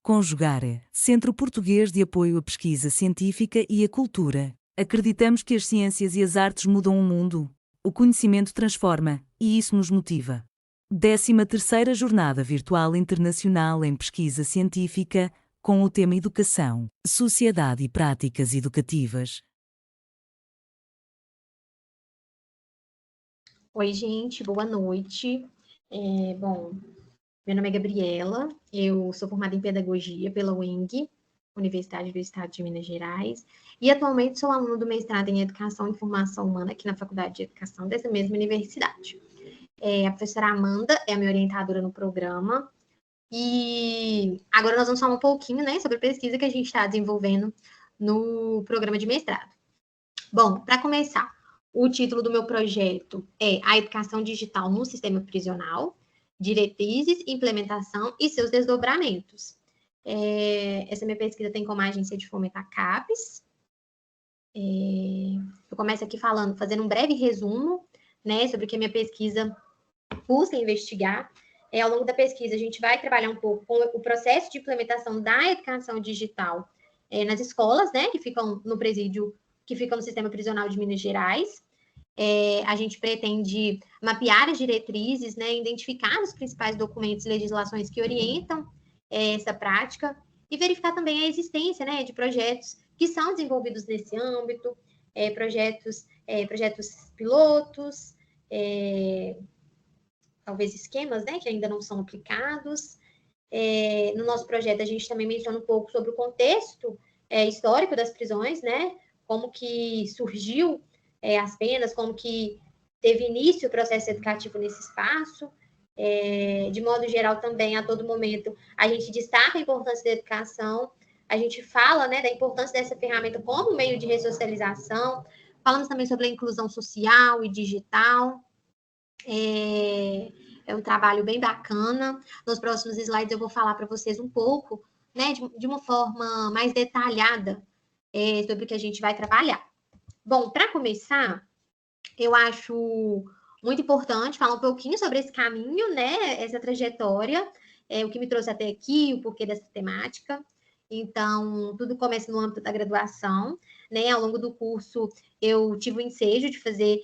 Conjugar, Centro Português de Apoio à Pesquisa Científica e à Cultura. Acreditamos que as ciências e as artes mudam o mundo. O conhecimento transforma, e isso nos motiva. 13ª Jornada Virtual Internacional em Pesquisa Científica, com o tema Educação, Sociedade e Práticas Educativas. Oi, gente, boa noite. Bom, meu nome é Gabriela, eu sou formada em Pedagogia pela UENG, Universidade do Estado de Minas Gerais, e atualmente sou aluna do mestrado em Educação e Formação Humana aqui na Faculdade de Educação dessa mesma universidade. A professora Amanda é a minha orientadora no programa, e agora nós vamos falar um pouquinho, né, sobre a pesquisa que a gente está desenvolvendo no programa de mestrado. Bom, para começar, o título do meu projeto é A Educação Digital no Sistema Prisional, Diretrizes, Implementação e seus Desdobramentos. Essa minha pesquisa tem como agência de fomento a CAPES. Eu começo aqui fazendo um breve resumo, né, sobre o que a minha pesquisa busca investigar. Ao longo da pesquisa, a gente vai trabalhar um pouco com o processo de implementação da educação digital nas escolas, né, que ficam no presídio, que ficam no sistema prisional de Minas Gerais. A gente pretende mapear as diretrizes, né, identificar os principais documentos e legislações que orientam essa prática e verificar também a existência, né, de projetos que são desenvolvidos nesse âmbito, projetos pilotos, talvez esquemas, né, que ainda não são aplicados. No nosso projeto, a gente também menciona um pouco sobre o contexto histórico das prisões, né, como que surgiu as penas, como que teve início o processo educativo nesse espaço. De modo geral, também, a todo momento, a gente destaca a importância da educação, a gente fala, né, da importância dessa ferramenta como meio de ressocialização, falamos também sobre a inclusão social e digital. É um trabalho bem bacana. Nos próximos slides eu vou falar para vocês um pouco, né, de uma forma mais detalhada sobre o que a gente vai trabalhar. Bom, para começar, eu acho muito importante falar um pouquinho sobre esse caminho, né, essa trajetória, o que me trouxe até aqui, o porquê dessa temática. Então, tudo começa no âmbito da graduação, né? Ao longo do curso, eu tive o ensejo de fazer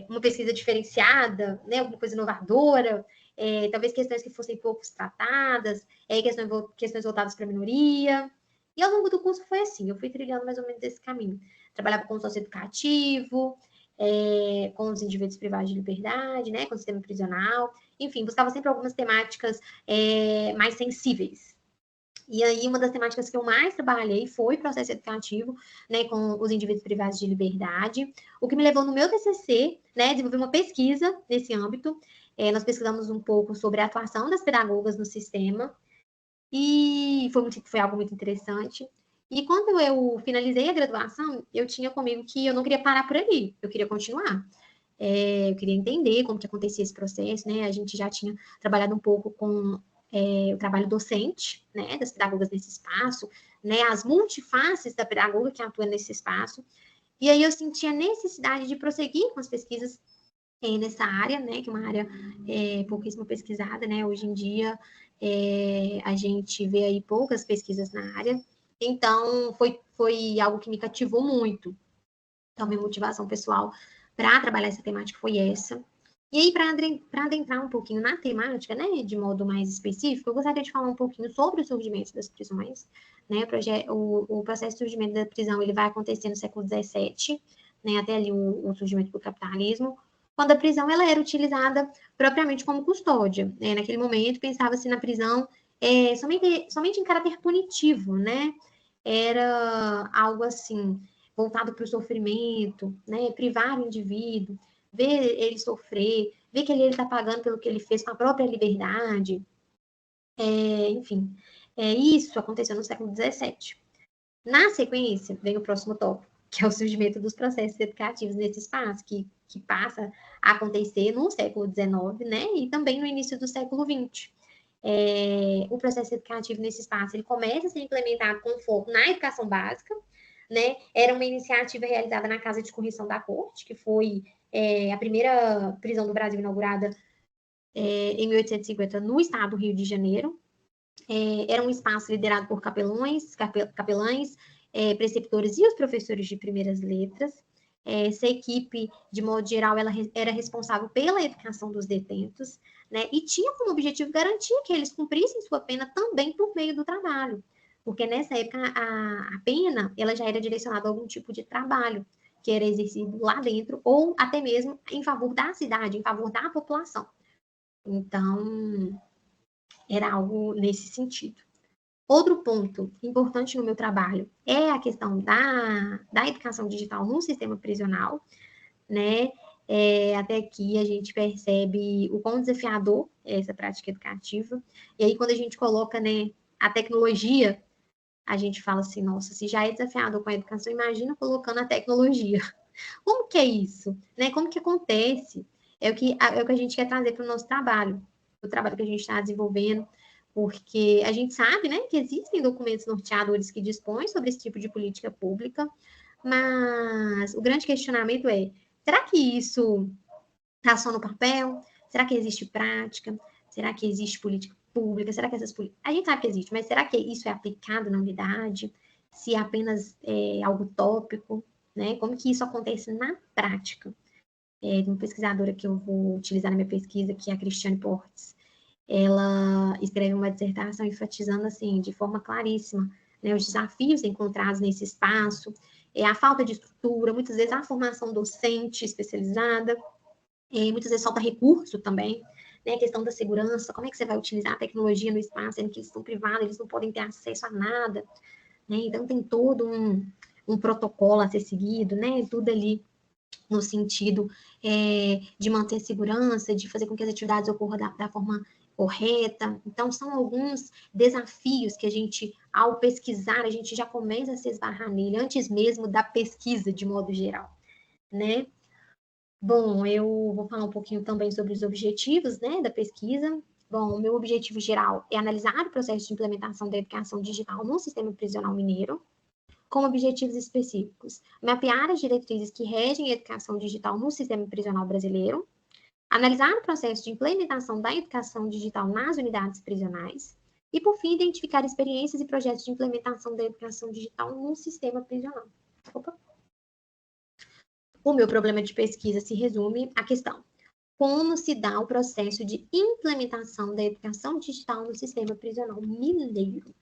uma pesquisa diferenciada, né? Alguma coisa inovadora, talvez questões que fossem poucos tratadas, questões voltadas para a minoria. E ao longo do curso foi assim, eu fui trilhando mais ou menos esse caminho. Trabalhava com o socioeducativo, com os indivíduos privados de liberdade, né, com o sistema prisional, enfim, buscava sempre algumas temáticas mais sensíveis. E aí, uma das temáticas que eu mais trabalhei foi processo educativo, né, com os indivíduos privados de liberdade, o que me levou no meu TCC, né, desenvolver uma pesquisa nesse âmbito. Nós pesquisamos um pouco sobre a atuação das pedagogas no sistema, e foi algo muito interessante. E quando eu finalizei a graduação, eu tinha comigo que eu não queria parar por ali, eu queria continuar. Eu queria entender como que acontecia esse processo, né? A gente já tinha trabalhado um pouco com o trabalho docente, né, das pedagogas nesse espaço, né, as multifaces da pedagoga que atua nesse espaço. E aí eu senti a necessidade de prosseguir com as pesquisas nessa área, né, que é uma área pouquíssimo pesquisada, né? Hoje em dia a gente vê aí poucas pesquisas na área. Então foi algo que me cativou muito. Então, minha motivação pessoal para trabalhar essa temática foi essa. E aí, para adentrar um pouquinho na temática, né, de modo mais específico, eu gostaria de falar um pouquinho sobre o surgimento das prisões. Né, o processo de surgimento da prisão ele vai acontecer no século XVII, né, até ali o surgimento do capitalismo, quando a prisão ela era utilizada propriamente como custódia. Né? Naquele momento, pensava-se na prisão somente em caráter punitivo, né? Era algo assim, voltado para o sofrimento, né? Privar o indivíduo, ver ele sofrer, ver que ele está pagando pelo que ele fez com a própria liberdade. Enfim, isso aconteceu no século XVII. Na sequência, vem o próximo tópico, que é o surgimento dos processos educativos nesse espaço, que passa a acontecer no século XIX, né? E também no início do século XX. O processo educativo nesse espaço ele começa a ser implementado com foco na educação básica, né? Era uma iniciativa realizada na Casa de Correção da Corte, que foi a primeira prisão do Brasil inaugurada em 1850 no estado do Rio de Janeiro. Era um espaço liderado por capelães, preceptores e os professores de primeiras letras. Essa equipe, de modo geral, ela era responsável pela educação dos detentos, né, e tinha como objetivo garantir que eles cumprissem sua pena também por meio do trabalho, porque nessa época a pena ela já era direcionada a algum tipo de trabalho que era exercido lá dentro, ou até mesmo em favor da cidade, em favor da população. Então, era algo nesse sentido. Outro ponto importante no meu trabalho é a questão da educação digital no sistema prisional, né? Até aqui a gente percebe o quão desafiador é essa prática educativa. E aí, quando a gente coloca, né, a tecnologia, a gente fala assim, nossa, se já é desafiador com a educação, imagina colocando a tecnologia. Como que é isso? Né? Como que acontece? É o que a gente quer trazer para o nosso trabalho, o trabalho que a gente está desenvolvendo, porque a gente sabe, né, que existem documentos norteadores que dispõem sobre esse tipo de política pública, mas o grande questionamento é: será que isso está só no papel? Será que existe prática? Será que existe política pública? Será que essas políticas. A gente sabe que existe, mas será que isso é aplicado na unidade? Se é apenas algo tópico? Né? Como que isso acontece na prática? De uma pesquisadora que eu vou utilizar na minha pesquisa, que é a Cristiane Portes. Ela escreve uma dissertação enfatizando, assim, de forma claríssima, né, os desafios encontrados nesse espaço, a falta de estrutura, muitas vezes a formação docente especializada, muitas vezes falta recurso também, né, a questão da segurança, como é que você vai utilizar a tecnologia no espaço, sendo que eles estão privados, eles não podem ter acesso a nada, né, então tem todo um protocolo a ser seguido, né, tudo ali no sentido de manter a segurança, de fazer com que as atividades ocorram da forma correta. Então, são alguns desafios que a gente, ao pesquisar, a gente já começa a se esbarrar nele, antes mesmo da pesquisa, de modo geral, né? Bom, eu vou falar um pouquinho também sobre os objetivos, né, da pesquisa. Bom, o meu objetivo geral é analisar o processo de implementação da educação digital no sistema prisional mineiro, com objetivos específicos: mapear as diretrizes que regem a educação digital no sistema prisional brasileiro, analisar o processo de implementação da educação digital nas unidades prisionais e, por fim, identificar experiências e projetos de implementação da educação digital no sistema prisional. Opa. O meu problema de pesquisa se resume à questão: como se dá o processo de implementação da educação digital no sistema prisional mineiro?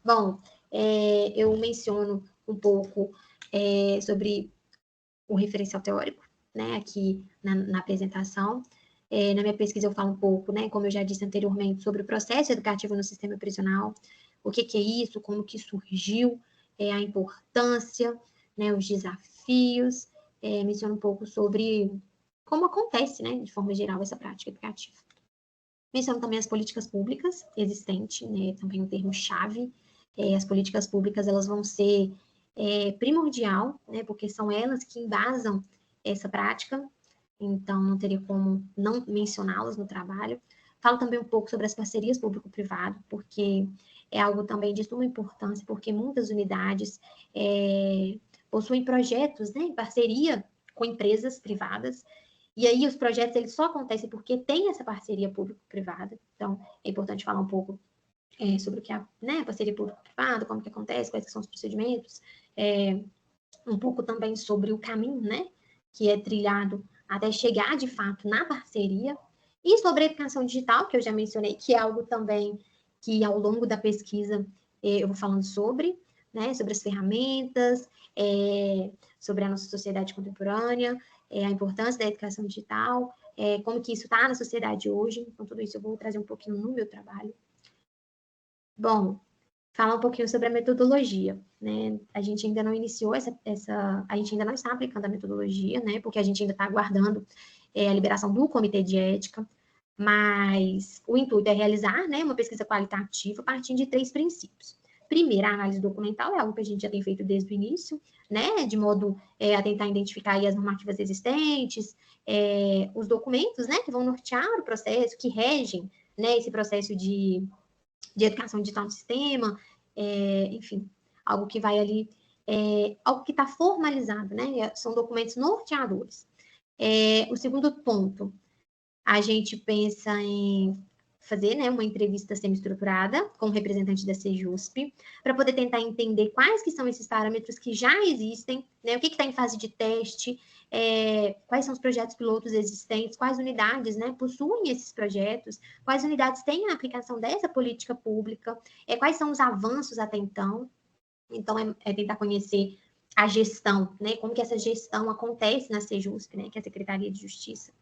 Bom, eu menciono um pouco sobre o referencial teórico, né, aqui na apresentação. Na minha pesquisa eu falo um pouco, né, como eu já disse anteriormente, sobre o processo educativo no sistema prisional, o que é isso, como que surgiu, a importância, né, os desafios, menciono um pouco sobre como acontece, né, de forma geral, essa prática educativa. Menciono também as políticas públicas existentes, né, também um termo-chave. As políticas públicas elas vão ser primordial, né, porque são elas que embasam essa prática, então não teria como não mencioná-las no trabalho. Falo também um pouco sobre as parcerias público-privado, porque é algo também de suma importância, porque muitas unidades possuem projetos, né, em parceria com empresas privadas, e aí os projetos eles só acontecem porque tem essa parceria público-privada. Então, é importante falar um pouco sobre o que é, né, parceria público-privada, como que acontece, quais que são os procedimentos, um pouco também sobre o caminho, né, que é trilhado até chegar, de fato, na parceria, e sobre a educação digital, que eu já mencionei, que é algo também que, ao longo da pesquisa, eu vou falando sobre, né, sobre as ferramentas, sobre a nossa sociedade contemporânea, a importância da educação digital, como que isso está na sociedade hoje. Então, tudo isso eu vou trazer um pouquinho no meu trabalho. Bom, falar um pouquinho sobre a metodologia, né? A gente ainda não iniciou a gente ainda não está aplicando a metodologia, né? Porque a gente ainda está aguardando a liberação do comitê de ética, mas o intuito é realizar, né, uma pesquisa qualitativa a partir de 3 princípios. Primeiro, a análise documental, é algo que a gente já tem feito desde o início, né, de modo a tentar identificar aí as normativas existentes, os documentos, né, que vão nortear o processo, que regem, né, esse processo de educação digital no sistema, enfim, algo que vai ali, algo que está formalizado, né, são documentos norteadores. O segundo ponto, a gente pensa em fazer, né, uma entrevista semi-estruturada com o representante da Sejusp, para poder tentar entender quais que são esses parâmetros que já existem, né, o que está em fase de teste, quais são os projetos pilotos existentes, quais unidades, né, possuem esses projetos, quais unidades têm a aplicação dessa política pública, quais são os avanços até então. Então, é tentar conhecer a gestão, né, como que essa gestão acontece na Sejusp, né, que é a Secretaria de Justiça.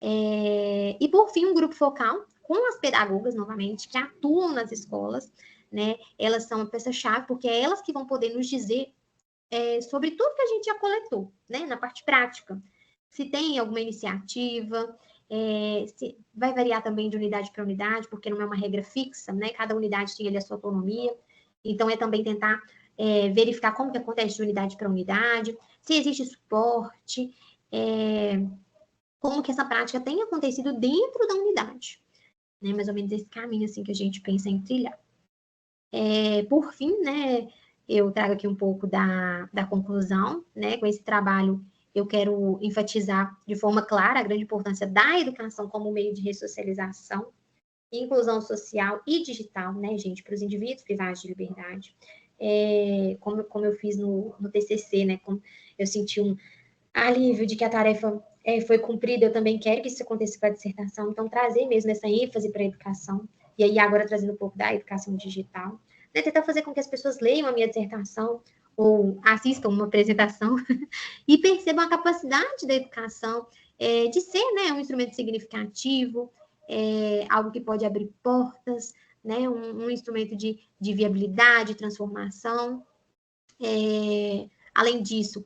E, por fim, um grupo focal com as pedagogas, novamente, que atuam nas escolas, né? Elas são a peça-chave, porque é elas que vão poder nos dizer sobre tudo que a gente já coletou, né? Na parte prática. Se tem alguma iniciativa, se vai variar também de unidade para unidade, porque não é uma regra fixa, né? Cada unidade tem ali a sua autonomia. Então, é também tentar verificar como que acontece de unidade para unidade, se existe suporte, como que essa prática tem acontecido dentro da unidade. Né? Mais ou menos esse caminho assim, que a gente pensa em trilhar. Por fim, né, eu trago aqui um pouco da conclusão. Né? Com esse trabalho, eu quero enfatizar de forma clara a grande importância da educação como meio de ressocialização, inclusão social e digital, né, gente, para os indivíduos privados de liberdade. Como eu fiz no TCC, né, como eu senti um alívio de que a tarefa foi cumprida, eu também quero que isso aconteça com a dissertação, então trazer mesmo essa ênfase para a educação, e aí agora trazendo um pouco da educação digital, né, tentar fazer com que as pessoas leiam a minha dissertação, ou assistam uma apresentação, e percebam a capacidade da educação de ser, né, um instrumento significativo, algo que pode abrir portas, né, um instrumento de viabilidade, transformação. Além disso,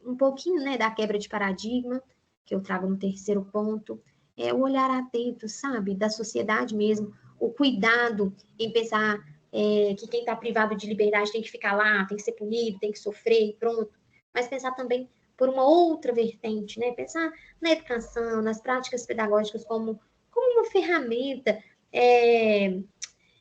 um pouquinho, né, da quebra de paradigma, que eu trago no terceiro ponto, o olhar atento, sabe, da sociedade mesmo, o cuidado em pensar que quem está privado de liberdade tem que ficar lá, tem que ser punido, tem que sofrer e pronto, mas pensar também por uma outra vertente, né, pensar na educação, nas práticas pedagógicas como uma ferramenta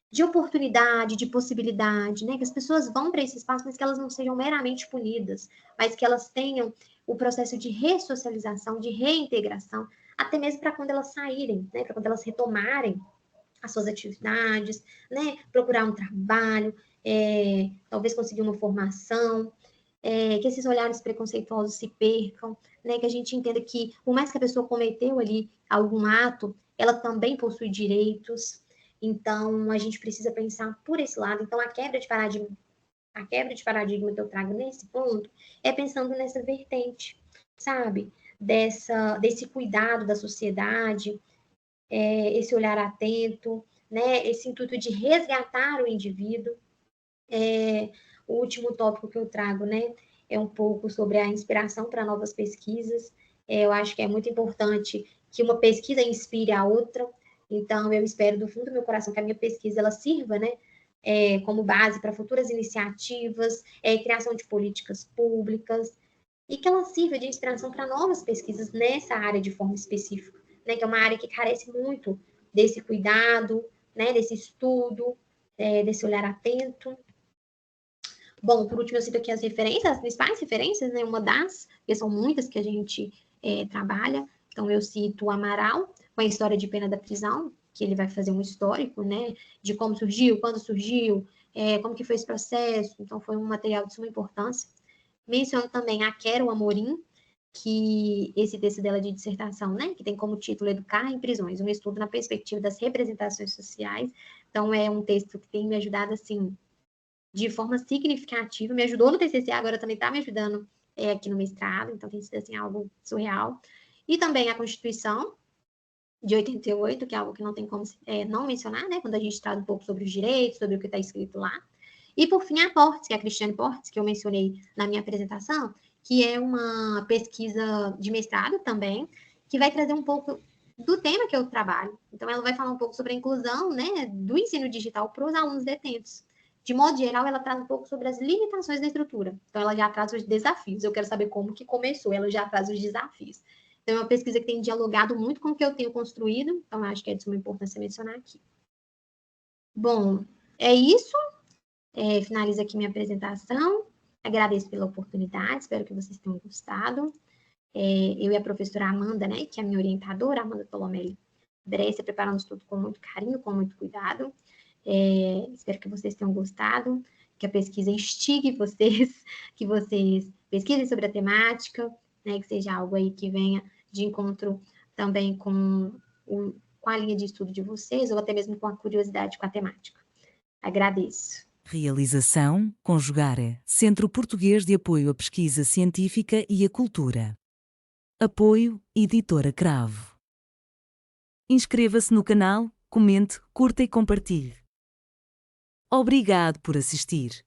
de oportunidade, de possibilidade, né? Que as pessoas vão para esse espaço, mas que elas não sejam meramente punidas, mas que elas tenham o processo de ressocialização, de reintegração, até mesmo para quando elas saírem, né? Para quando elas retomarem as suas atividades, né? Procurar um trabalho, talvez conseguir uma formação, que esses olhares preconceituosos se percam, né? Que a gente entenda que, por mais que a pessoa cometeu ali algum ato, ela também possui direitos. Então, a gente precisa pensar por esse lado. Então, a quebra de paradigma que eu trago nesse ponto é pensando nessa vertente, sabe? Desse cuidado da sociedade, esse olhar atento, né? Esse intuito de resgatar o indivíduo. O último tópico que eu trago, né, é um pouco sobre a inspiração para novas pesquisas. Eu acho que é muito importante que uma pesquisa inspire a outra. Então, eu espero do fundo do meu coração que a minha pesquisa ela sirva, né, como base para futuras iniciativas, criação de políticas públicas, e que ela sirva de inspiração para novas pesquisas nessa área de forma específica, né, que é uma área que carece muito desse cuidado, né, desse estudo, desse olhar atento. Bom, por último, eu cito aqui as referências, as principais referências, né? Uma das, porque são muitas que a gente trabalha. Então, eu cito o Amaral, com a história de pena da prisão, que ele vai fazer um histórico, né? De como surgiu, quando surgiu, como que foi esse processo. Então, foi um material de suma importância. Menciono também a Quero Amorim, que esse texto dela de dissertação, né? Que tem como título Educar em Prisões, um estudo na perspectiva das representações sociais. Então, é um texto que tem me ajudado, assim, de forma significativa, me ajudou no TCC, agora também está me ajudando aqui no mestrado, então tem sido assim, algo surreal. E também a Constituição de 88, que é algo que não tem como não mencionar, né, quando a gente traz um pouco sobre os direitos, sobre o que está escrito lá. E, por fim, a Portes, que é a Cristiane Portes, que eu mencionei na minha apresentação, que é uma pesquisa de mestrado também, que vai trazer um pouco do tema que eu trabalho. Então, ela vai falar um pouco sobre a inclusão, né, do ensino digital para os alunos detentos. De modo geral, ela traz um pouco sobre as limitações da estrutura. Então, ela já traz os desafios. Eu quero saber como que começou, ela já traz os desafios. Então, é uma pesquisa que tem dialogado muito com o que eu tenho construído, então, acho que é de suma importância mencionar aqui. Bom, é isso. Finalizo aqui minha apresentação. Agradeço pela oportunidade, espero que vocês tenham gostado. Eu e a professora Amanda, né, que é a minha orientadora, Amanda Tolomelli, Brécia, preparando tudo com muito carinho, com muito cuidado. Espero que vocês tenham gostado, que a pesquisa instigue vocês, que vocês pesquisem sobre a temática, né, que seja algo aí que venha de encontro também com a linha de estudo de vocês, ou até mesmo com a curiosidade com a temática. Agradeço. Realização, Conjugare, Centro Português de Apoio à Pesquisa Científica e à Cultura. Apoio, Editora Cravo. Inscreva-se no canal, comente, curta e compartilhe. Obrigado por assistir.